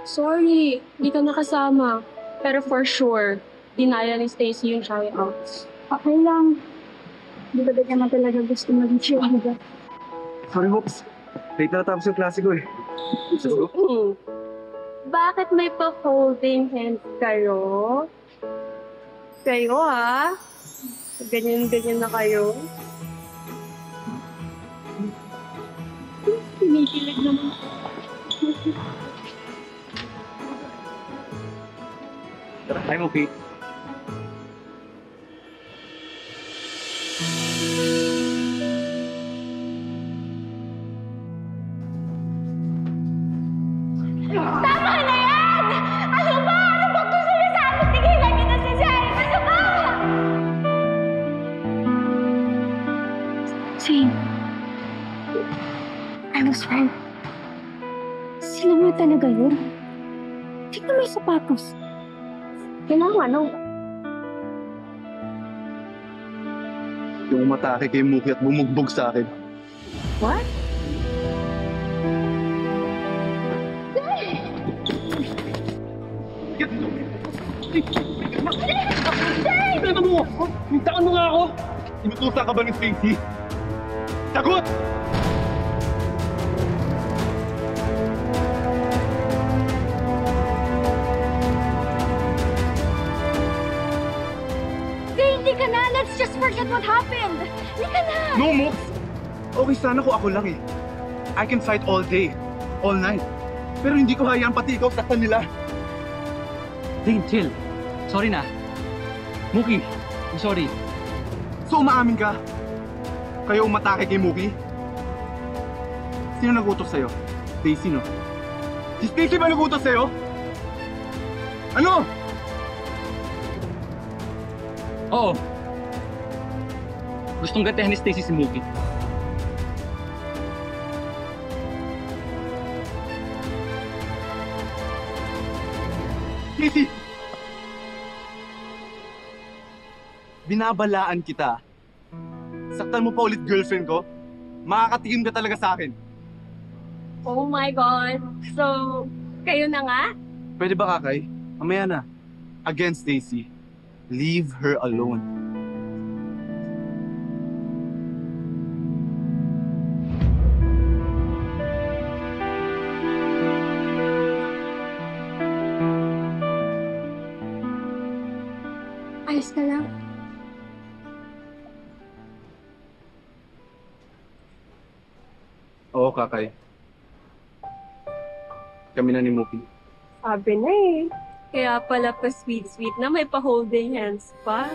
Sorry, di ka nakasama. Pero for sure, dinaya ni Stacy yung tryouts. Okay lang. Di ba din naman talaga gusto maging cheerleader? Sorry, Mops. Late na natapos yung klase ko eh. Let's go. Bakit may pa-holding hands kayo? Kayo ganyan-ganyan na kayo. Kinikilig naman. Tara, I'm okay. Tama na yan! Ano ba? Ano ba gusto niya sa akin? Tigilan niyo na si Sheriff! Ano ba? Zane, I was right. Sila mo talaga yun. Tignan mo yung sapatos. Kailangan, ano? Yung umatake kay Muki at bumugbog sa akin. What? Teka mo! Mintaan mo nga ako! Inutusan ka ba ni Stacy? Sagot! Zane, hindi ka na! Let's just forget what happened! Hindi ka na! No, Mox! Okay sana kung ako lang eh. I can fight all day, all night. Pero hindi ko hayaan pati ikaw saktan nila. Zane, chill. Sorry na. Muki, I'm sorry. So umaamin ka? Kayo umatake kay Muki? Sino nagutos sa'yo? Stacy, no? Si Stacy ba nagutos sa'yo? Ano? Oo. Gustong gantihan ni Stacy si Muki. Stacy! Binabalaan kita. Saktan mo pa ulit girlfriend ko? Makakatikim ka talaga sa akin. Oh my God. So, kayo na nga? Pwede ba, Kakay? Mamaya na. Again, Stacy. Leave her alone. Ayos ka lang. Oo, Kakay. Kami na ni Muki. Sabi na eh. Kaya pala pa sweet-sweet na may pa-holding hands pa.